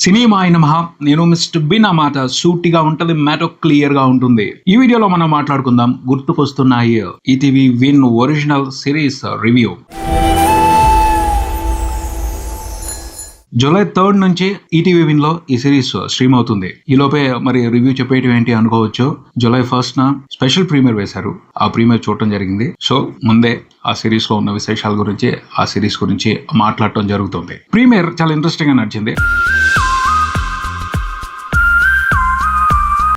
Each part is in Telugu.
సినిమా అయిన మహా నేను మిస్టర్ బిన్ మాట సూటిగా ఉంటది, మ్యాటర్ క్లియర్ గా ఉంటుంది. ఈ వీడియోలో మనం మాట్లాడుకుందాం గుర్తుకొస్తున్నాయి ETV win original series review. July 3 నుంచి ఈటీవీ విన్ లో ఈ సిరీస్ స్ట్రీమ్ అవుతుంది. ఈ లోపే మరి రివ్యూ చెప్పేయటం ఏంటి అనుకోవచ్చు. జూలై 1 స్పెషల్ ప్రీమియర్ వేశారు. ఆ ప్రీమియర్ చూడటం జరిగింది. సో ముందే ఆ సిరీస్ లో ఉన్న విశేషాల గురించి, ఆ సిరీస్ గురించి మాట్లాడటం జరుగుతుంది. ప్రీమియర్ చాలా ఇంట్రెస్టింగ్ గా నడిచింది.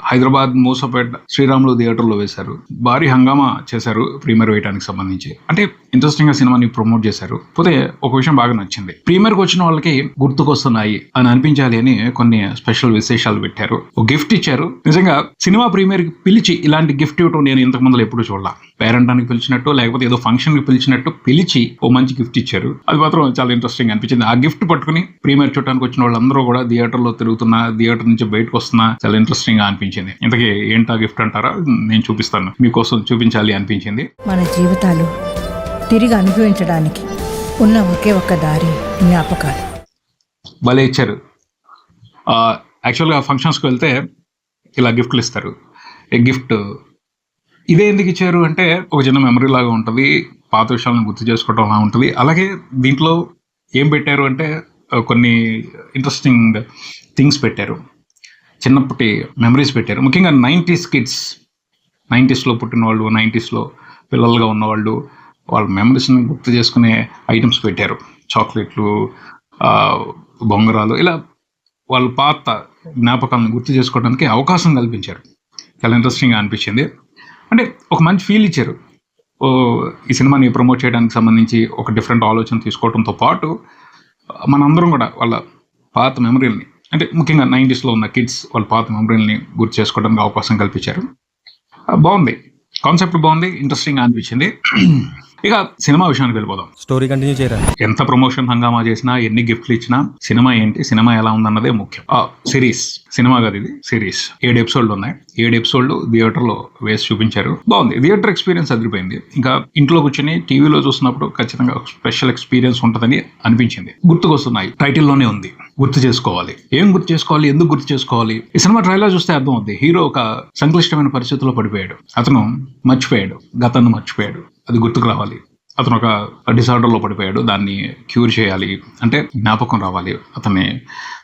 హైదరాబాద్ మూసపేట శ్రీరాములు థియేటర్లో వేశారు. భారీ హంగామా చేశారు ప్రీమియర్ వేయడానికి సంబంధించి. అంటే ఇంట్రెస్టింగ్ గా సినిమాని ప్రమోట్ చేశారు. పోతే ఒక విషయం బాగా నచ్చింది. ప్రీమియర్కి వచ్చిన వాళ్ళకి గుర్తుకొస్తున్నాయి అని అనిపించాలి అని కొన్ని స్పెషల్ విశేషాలు పెట్టారు. ఒక గిఫ్ట్ ఇచ్చారు. నిజంగా సినిమా ప్రీమియర్ కి పిలిచి ఇలాంటి గిఫ్ట్ ఇవ్వటం నేను ఇంతకు ముందు ఎప్పుడు చూడాల. పేరెంటానికి పిలిచినట్టు, లేకపోతే ఏదో ఫంక్షన్ కి పిలిచినట్టు పిలిచి ఓ మంచి గిఫ్ట్ ఇచ్చారు. అది మాత్రం చాలా ఇంట్రెస్టింగ్ అనిపించింది. ఆ గిఫ్ట్ పట్టుకుని ప్రీమియర్ చూడటానికి వచ్చిన వాళ్ళందరూ కూడా థియేటర్ లో తిరుగుతున్నా, థియేటర్ నుంచి బయటకు వస్తున్నా చాలా ఇంట్రెస్టింగ్ గా అనిపించింది. ఇంతకీ ఏంటా గిఫ్ట్ అంటారా? నేను చూపిస్తాను, మీకోసం చూపించాలి అనిపించింది. మన జీవితాలు తిరిగి అనుభవించడానికి ఉన్న ఒకే ఒక్క దారి జ్ఞాపకాలు. భలే ఇచ్చారు. యాక్చువల్గా ఫంక్షన్స్కి వెళ్తే ఇలా గిఫ్ట్లు ఇస్తారు. ఈ గిఫ్ట్ ఇదే ఎందుకు ఇచ్చారు అంటే ఒక చిన్న మెమరీ లాగా ఉంటుంది, పాత విషయాలను గుర్తు చేసుకోవడం అలా ఉంటుంది. అలాగే దీంట్లో ఏం పెట్టారు అంటే కొన్ని ఇంట్రెస్టింగ్ థింగ్స్ పెట్టారు. చిన్నప్పటి మెమరీస్ పెట్టారు. ముఖ్యంగా 90s కిడ్స్, 90sలో పుట్టిన వాళ్ళు, 90sలో పిల్లలుగా ఉన్నవాళ్ళు, వాళ్ళ మెమరీస్ని గుర్తు చేసుకునే ఐటమ్స్ పెట్టారు. చాక్లెట్లు, బొంగరాలు, ఇలా వాళ్ళ పాత జ్ఞాపకాలను గుర్తు చేసుకోవడానికి అవకాశం కల్పించారు. చాలా ఇంట్రెస్టింగ్గా అనిపించింది. అంటే ఒక మంచి ఫీల్ ఇచ్చారు. ఈ సినిమాని ప్రమోట్ చేయడానికి సంబంధించి ఒక డిఫరెంట్ ఆలోచన తీసుకోవడంతో పాటు మనందరం కూడా వాళ్ళ పాత మెమరీలని, అంటే ముఖ్యంగా 90sలో ఉన్న కిడ్స్ వాళ్ళ పాత మెమరీలని గుర్తు చేసుకోవడానికి అవకాశం కల్పించారు. బాగుంది, కాన్సెప్ట్ బాగుంది, ఇంట్రెస్టింగ్ అనిపించింది. ఇక సినిమా విషయానికి వెళ్ళిపోదాం. స్టోరీ కంటిన్యూ చేయరా. ఎంత ప్రమోషన్ హంగామా చేసినా, ఎన్ని గిఫ్ట్లు ఇచ్చినా సినిమా ఏంటి, సినిమా ఎలా ఉందన్నదే ముఖ్యం. సిరీస్, సినిమా కాదు ఇది, సిరీస్. 7 ఎపిసోడ్లు ఉన్నాయి. 7 ఎపిసోడ్లు థియేటర్లో వేసి చూపించారు. బాగుంది, థియేటర్ ఎక్స్పీరియన్స్ అదిరిపోయింది. ఇంకా ఇంట్లో కూర్చొని టీవీలో చూసినప్పుడు ఖచ్చితంగా స్పెషల్ ఎక్స్పీరియన్స్ ఉంటుందని అనిపించింది. గుర్తుకొస్తున్నాయి టైటిల్లోనే ఉంది, గుర్తు చేసుకోవాలి. ఏం గుర్తు చేసుకోవాలి, ఎందుకు గుర్తు చేసుకోవాలి? ఈ సినిమా ట్రైలర్ చూస్తే అర్థం అవుతుంది. హీరో ఒక సంక్లిష్టమైన పరిస్థితుల్లో పడిపోయాడు. అతను మర్చిపోయాడు, గతాన్ని మర్చిపోయాడు. అది గుర్తుకు రావాలి. అతను ఒక డిసార్డర్లో పడిపోయాడు, దాన్ని క్యూర్ చేయాలి అంటే జ్ఞాపకం రావాలి. అతని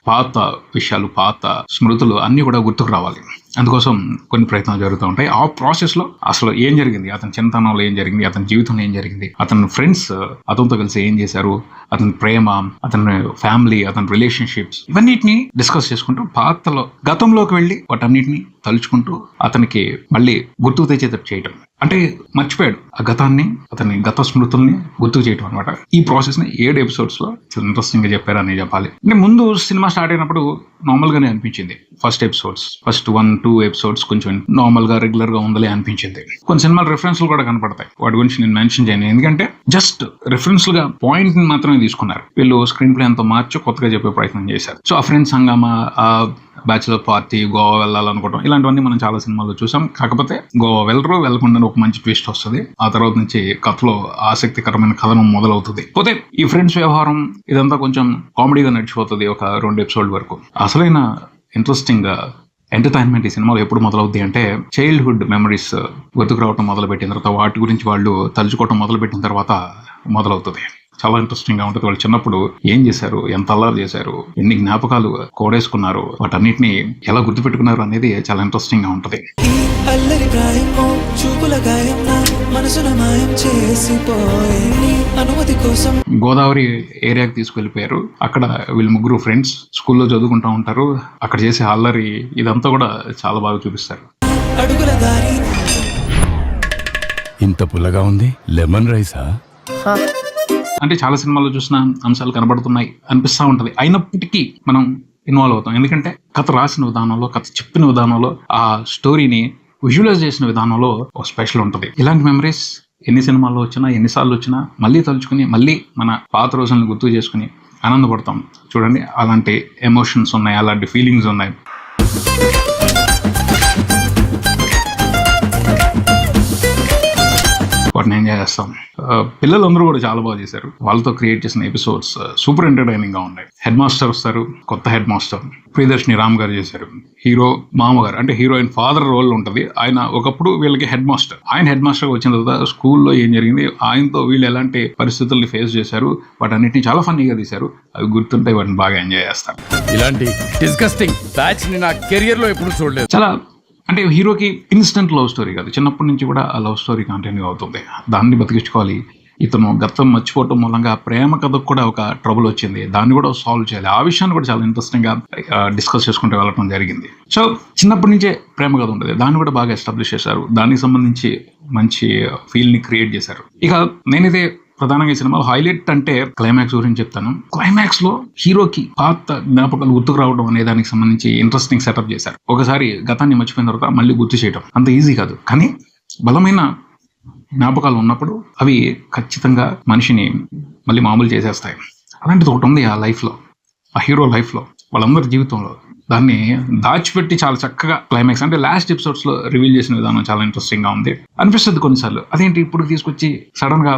పాత విషయాలు, పాత స్మృతులు అన్నీ కూడా గుర్తుకు రావాలి. అందుకోసం కొన్ని ప్రయత్నాలు జరుగుతూ ఉంటాయి. ఆ ప్రాసెస్లో అసలు ఏం జరిగింది, అతని చిన్నతనంలో ఏం జరిగింది, అతని జీవితంలో ఏం జరిగింది, అతని ఫ్రెండ్స్ అతనితో కలిసి ఏం చేశారు, అతని ప్రేమ, అతని ఫ్యామిలీ, అతని రిలేషన్షిప్స్, ఇవన్నిటిని డిస్కస్ చేసుకుంటూ పాతలో గతంలోకి వెళ్ళి వాటన్నిటిని తలుచుకుంటూ అతనికి మళ్ళీ గుర్తుకు తెచ్చేటట్టు చేయటం. అంటే మర్చిపోయాడు ఆ గతాన్ని, అతని గత స్మృతుల్ని గుర్తుకు చేయటం అనమాట. ఈ ప్రాసెస్ ని 7 ఎపిసోడ్స్ లో చాలా ఇంట్రెస్టింగ్ గా చెప్పారని చెప్పాలి. అంటే ముందు సినిమా స్టార్ట్ అయినప్పుడు నార్మల్ గానే అనిపించింది. ఫస్ట్ 1-2 ఎపిసోడ్స్ కొంచెం నార్మల్ గా, రెగ్యులర్ గా ఉందలే అనిపించింది. కొన్ని సినిమాల రిఫరెన్స్లు కూడా కనపడతాయి, వాటి గురించి నేను మెన్షన్ చేయను. ఎందుకంటే జస్ట్ రిఫరెన్స్ గా పాయింట్ ని మాత్రమే తీసుకున్నారు. వీళ్ళు స్క్రీన్ ప్లే అంతా మార్చి కొత్తగా చెప్పే ప్రయత్నం చేశారు. సో ఆ ఫ్రెండ్స్ హంగామా, బ్యాచులర్ పార్టీ, గోవా వెళ్ళాలనుకోవడం, ఇలాంటివన్నీ మనం చాలా సినిమాల్లో చూసాం. కాకపోతే గోవా వెళ్లకుండా ఒక మంచి ట్విస్ట్ వస్తుంది. ఆ తర్వాత నుంచి కథలో ఆసక్తికరమైన కథనం మొదలవుతుంది. పోతే ఈ ఫ్రెండ్స్ వ్యవహారం ఇదంతా కొంచెం కామెడీగా నడిచిపోతుంది ఒక 2 ఎపిసోడ్ వరకు. అసలైన ఇంట్రెస్టింగ్ ఎంటర్టైన్మెంట్ ఈ సినిమాలో ఎప్పుడు మొదలవుద్ది అంటే చైల్డ్హుడ్ మెమరీస్ గుర్తుకు రావటం మొదలుపెట్టిన తర్వాత, వాటి గురించి వాళ్ళు తలుచుకోవటం మొదలుపెట్టిన తర్వాత మొదలవుతుంది. చాలా ఇంట్రెస్టింగ్ గా ఉంటుంది. వాళ్ళు చిన్నప్పుడు ఏం చేశారు, ఎంత అల్లరి చేశారు, ఎన్ని జ్ఞాపకాలు కోడేసుకున్నారు, వాటన్నిటిని ఎలా గుర్తుపెట్టుకున్నారు అనేది చాలా ఇంట్రెస్టింగ్ గా ఉంటుంది. గోదావరి ఏరియాకి తీసుకెళ్లిపోయారు. అక్కడ వీళ్ళు ముగ్గురు ఫ్రెండ్స్ స్కూల్లో చదువుకుంటా ఉంటారు. అక్కడ చేసే అల్లరి ఇదంతా కూడా చాలా బాగా చూపిస్తారు. ఇంత పుల్లగా ఉంది, లెమన్ రైసా? అంటే చాలా సినిమాల్లో చూసిన అంశాలు కనబడుతున్నాయి అనిపిస్తూ ఉంటది. అయినప్పటికీ మనం ఇన్వాల్వ్ అవుతాం. ఎందుకంటే కథ రాసిన విధానంలో, కథ చెప్పిన విధానంలో, ఆ స్టోరీని విజువలైజ్ చేసిన విధానంలో ఒక స్పెషల్ ఉంటుంది. ఇలాంటి మెమరీస్ ఎన్ని సినిమాల్లో వచ్చినా, ఎన్నిసార్లు వచ్చినా మళ్ళీ తలుచుకుని, మళ్ళీ మన పాత రోజులను గుర్తు చేసుకుని ఆనందపడతాం. చూడండి, అలాంటి ఎమోషన్స్ ఉన్నాయి, అలాంటి ఫీలింగ్స్ ఉన్నాయి. వాటిని ఎంజాయ్ చేస్తాం. పిల్లలందరూ కూడా చాలా బాగా చేశారు. వాళ్ళతో క్రియేట్ చేసిన ఎపిసోడ్స్ సూపర్ ఎంటర్టైనింగ్ గా ఉన్నాయి. హెడ్ మాస్టర్ వస్తారు, కొత్త హెడ్ మాస్టర్ ప్రియదర్శిని రామ్ గారు చేశారు. హీరో మామగారు అంటే హీరోయిన్ ఫాదర్ రోల్ ఉంటుంది. ఆయన ఒకప్పుడు వీళ్ళకి హెడ్ మాస్టర్. ఆయన హెడ్ మాస్టర్ వచ్చిన తర్వాత స్కూల్లో ఏం జరిగింది, ఆయనతో వీళ్ళు ఎలాంటి పరిస్థితుల్ని ఫేస్ చేశారు, వాటన్నిటిని చాలా ఫన్నీగా తీశారు. అవి గుర్తుంటాయి, వాటిని బాగా ఎంజాయ్ చేస్తారు. ఇలాంటి డిస్గస్టింగ్ బ్యాచ్ ని నా కెరియర్ లో ఎప్పుడు చూడలేదు. చాలా అంటే హీరోకి ఇన్స్టెంట్ లవ్ స్టోరీ కాదు, చిన్నప్పటి నుంచి కూడా ఆ లవ్ స్టోరీ కంటిన్యూ అవుతుంది. దాన్ని బతికించుకోవాలి. ఇతను గతం మర్చిపోవటం మూలంగా ప్రేమ కథకు కూడా ఒక ట్రబుల్ వచ్చింది, దాన్ని కూడా సాల్వ్ చేయాలి. ఆ విషయాన్ని కూడా చాలా ఇంట్రెస్టింగ్ గా డిస్కస్ చేసుకుంటూ వెళ్ళడం జరిగింది. సో చిన్నప్పటి నుంచే ప్రేమ కథ ఉంటుంది, దాన్ని కూడా బాగా ఎస్టాబ్లిష్ చేశారు. దానికి సంబంధించి మంచి ఫీల్ ని క్రియేట్ చేశారు. ఇక నేనైతే ప్రధానంగా ఈ సినిమాలో హైలైట్ అంటే క్లైమాక్స్ గురించి చెప్తాను. క్లైమాక్స్ లో హీరోకి పాత జ్ఞాపకాలు గుర్తుకు రావడం అనే దానికి సంబంధించి ఇంట్రెస్టింగ్ సెటప్ చేశారు. ఒకసారి గతాన్ని మర్చిపోయిన తర్వాత మళ్ళీ గుర్తు చేయడం అంత ఈజీ కాదు, కానీ బలమైన జ్ఞాపకాలు ఉన్నప్పుడు అవి ఖచ్చితంగా మనిషిని మళ్ళీ మామూలు చేసేస్తాయి. అలాంటిది ఒకటి ఉంది ఆ లైఫ్ లో, ఆ హీరో లైఫ్ లో, వాళ్ళందరి జీవితంలో. దాన్ని దాచిపెట్టి చాలా చక్కగా క్లైమాక్స్ అంటే లాస్ట్ ఎపిసోడ్స్ లో రివీల్ చేసిన విధానం చాలా ఇంట్రెస్టింగ్ గా ఉంది. అనిపిస్తుంది కొన్నిసార్లు అదేంటి ఇప్పుడు తీసుకొచ్చి సడన్ గా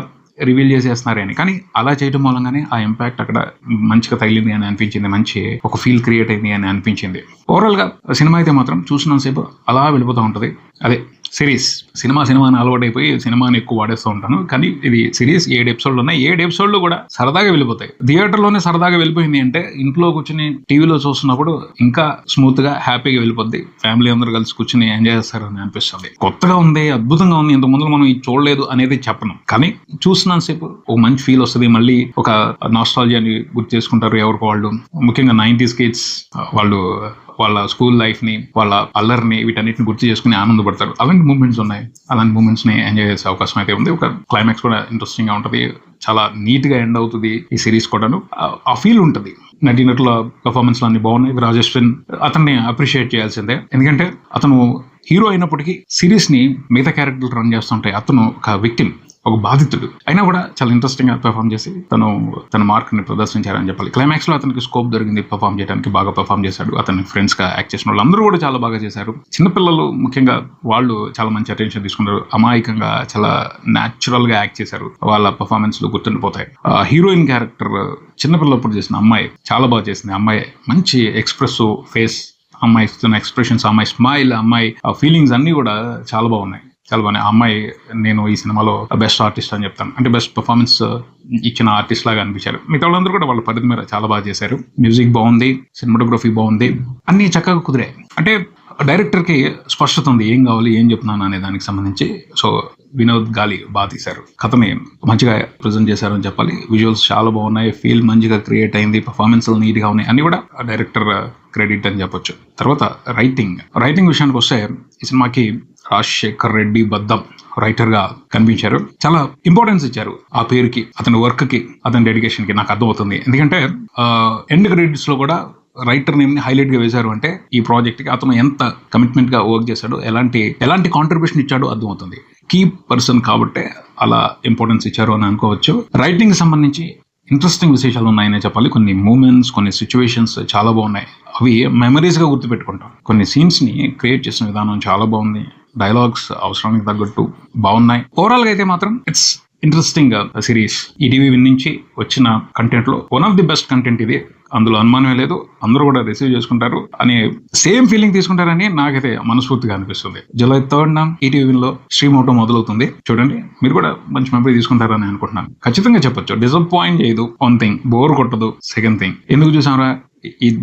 రివీల్ చేసేస్తున్నారని, కానీ అలా చేయడం మూలంగానే ఆ ఇంపాక్ట్ అక్కడ మంచిగా తగిలింది అని అనిపించింది, మంచి ఒక ఫీల్ క్రియేట్ అయింది అని అనిపించింది. ఓవరాల్ గా సినిమా అయితే మాత్రం చూసినంతసేపు అలా వెళ్ళిపోతూ ఉంటుంది. అదే సిరీస్, సినిమాని అలవాటైపోయి సినిమాని ఎక్కువ వాడేస్తూ ఉంటాను, కానీ ఇది సిరీస్ 7 ఎపిసోడ్లు ఉన్నాయి. 7 ఎపిసోడ్లు కూడా సరదాగా వెళ్ళిపోతాయి. థియేటర్లోనే సరదాగా వెళ్ళిపోయింది అంటే ఇంట్లో కూర్చొని టీవీలో చూస్తున్నప్పుడు ఇంకా స్మూత్ గా హ్యాపీగా వెళ్ళిపోద్ది. ఫ్యామిలీ అందరూ కలిసి కూర్చొని ఎంజాయ్ చేస్తారని అనిపిస్తుంది. కొత్తగా ఉంది, అద్భుతంగా ఉంది, ఇంత ముందు మనం ఇది చూడలేదు అనేది చెప్పను, కానీ చూసినంతసేపు ఒక మంచి ఫీల్ వస్తుంది. మళ్ళీ ఒక నాస్టాలజియాని గుర్తు చేసుకుంటారు ఎవరికి వాళ్ళు. ముఖ్యంగా 90s కిడ్స్ వాళ్ళు వాళ్ళ స్కూల్ లైఫ్ ని, వాళ్ళ అల్లరిని, వీటన్నిటిని గుర్తు చేసుకుని ఆనందపడతారు. అలాంటి మూమెంట్స్ ఉన్నాయి, అలాంటి మూమెంట్స్ ని ఎంజాయ్ చేసే అవకాశం అయితే ఉంది. ఒక క్లైమాక్స్ కూడా ఇంట్రెస్టింగ్ గా ఉంటుంది, చాలా నీట్ గా ఎండ్ అవుతుంది ఈ సిరీస్ కూడాను. ఆ ఫీల్ ఉంటుంది. నటీనటుల పర్ఫార్మెన్స్ అన్ని బాగున్నాయి. రాజేశ్వన్ అతన్ని అప్రిషియేట్ చేయాల్సిందే, ఎందుకంటే అతను హీరో అయినప్పటికీ సిరీస్ ని మిగతా క్యారెక్టర్లు రన్ చేస్తుంటాయి. అతను ఒక విక్టిమ్, ఒక బాధితుడు అయినా కూడా చాలా ఇంట్రెస్టింగ్ గా పెర్ఫామ్ చేసి తన మార్క్ ని ప్రదర్శించారని చెప్పాలి. క్లైమాక్స్ లో అతనికి స్కోప్ దొరికింది పెర్ఫామ్ చేయడానికి, బాగా పెర్ఫామ్ చేశాడు. అతని ఫ్రెండ్స్ గా యాక్ట్ చేసిన వాళ్ళు అందరూ కూడా చాలా బాగా చేశారు. చిన్నపిల్లలు ముఖ్యంగా వాళ్ళు చాలా మంచి అటెన్షన్ తీసుకున్నారు. అమాయకంగా చాలా న్యాచురల్ గా యాక్ట్ చేశారు. వాళ్ళ పెర్ఫార్మెన్స్ లో గుర్తుండిపోతాయి. హీరోయిన్ క్యారెక్టర్ చిన్నపిల్లప్పుడు చేసిన అమ్మాయి చాలా బాగా చేసింది. అమ్మాయి మంచి ఎక్స్ప్రెసివ్ ఫేస్, అమ్మాయి ఇస్తున్న ఎక్స్ప్రెషన్స్, అమ్మాయి స్మైల్, అమ్మాయి ఫీలింగ్స్ అన్ని కూడా చాలా బాగున్నాయి. చాలా బాగున్నాయి. ఆ అమ్మాయి నేను ఈ సినిమాలో బెస్ట్ ఆర్టిస్ట్ అని చెప్తాను, అంటే బెస్ట్ పర్ఫార్మెన్స్ ఇచ్చిన ఆర్టిస్ట్ లాగా అనిపించారు. మిగతా వాళ్ళందరూ కూడా వాళ్ళ పరిధి మీద చాలా బాగా చేశారు. మ్యూజిక్ బాగుంది, సినిమాటోగ్రఫీ బాగుంది, అన్ని చక్కగా కుదిరాయి. అంటే డైరెక్టర్ కి స్పష్టత ఉంది, ఏం కావాలి, ఏం చెప్తున్నాను అనే దానికి సంబంధించి. సో వినోద్ గాలి బాగా తీశారు, కథని మంచిగా ప్రజెంట్ చేశారు అని చెప్పాలి. విజువల్స్ చాలా బాగున్నాయి, ఫీల్ మంచిగా క్రియేట్ అయింది, పర్ఫార్మెన్స్ నీట్ గా ఉన్నాయి, అన్ని కూడా డైరెక్టర్ క్రెడిట్ అని చెప్పొచ్చు. తర్వాత రైటింగ్ విషయానికి వస్తే ఈ సినిమాకి రాజశేఖర్ రెడ్డి బద్దం రైటర్ గా కనిపించారు. చాలా ఇంపార్టెన్స్ ఇచ్చారు ఆ పేరుకి, అతని వర్క్ కి, అతని డెడికేషన్ కి. నాకు అర్థమవుతుంది, ఎందుకంటే ఎండ్ క్రెడిట్స్ లో కూడా రైటర్ నేమ్ ని హైలైట్ గా వేశారు. అంటే ఈ ప్రాజెక్ట్ కి అతను ఎంత కమిట్మెంట్ గా వర్క్ చేశాడు, ఎలాంటి కాంట్రిబ్యూషన్ ఇచ్చాడో అర్థమవుతుంది. కీ పర్సన్ కాబట్టే అలా ఇంపార్టెన్స్ ఇచ్చారు అని అనుకోవచ్చు. రైటింగ్ సంబంధించి ఇంట్రెస్టింగ్ విశేషాలు ఉన్నాయని చెప్పాలి. కొన్ని మూమెంట్స్, కొన్ని సిచ్యువేషన్స్ చాలా బాగున్నాయి. అవి మెమరీస్ గా గుర్తుపెట్టుకుంటాం. కొన్ని సీన్స్ ని క్రియేట్ చేసిన విధానం చాలా బాగుంది. డైలాగ్స్ అవసరానికి తగ్గట్టు బాగున్నాయి. ఓవరాల్ గా అయితే మాత్రం ఇట్స్ ఇంట్రెస్టింగ్ సిరీస్. ఈటీవీ నుంచి వచ్చిన కంటెంట్ లో one of the best content ఇది, అందులో అనుమానమే లేదు. అందరూ కూడా రిసీవ్ చేసుకుంటారు అని, సేమ్ ఫీలింగ్ తీసుకుంటారని నాకైతే మనస్ఫూర్తిగా అనిపిస్తుంది. జూలై 3న ఈటీవీలో స్ట్రీమ్ అవటం మొదలవుతుంది. చూడండి, మీరు కూడా మంచి మెమరీ తీసుకుంటారని అనుకుంటున్నాను. ఖచ్చితంగా చెప్పొచ్చు, డిసప్పాయింట్ చేయదు. వన్ థింగ్, బోర్ కొట్టదు. సెకండ్ థింగ్, ఎందుకు చూసామరా,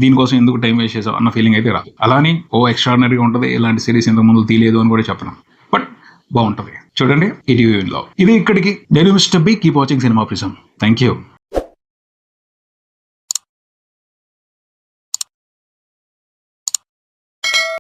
దీనికోసం ఎందుకు టైం వేస్ట్ చేసాం అన్న ఫీలింగ్ అయితే రాదు. అలానే ఎక్స్ట్రాడినరీగా ఉంటుంది, ఇలాంటి సిరీస్ ఇంతకు ముందు తీయలేదు అని కూడా చెప్పను, బట్ బాగుంటుంది. చూడండి ఈటీవీలో. ఇది ఇక్కడికి. నేను mister B. Keep watching cinema prism. Thank you.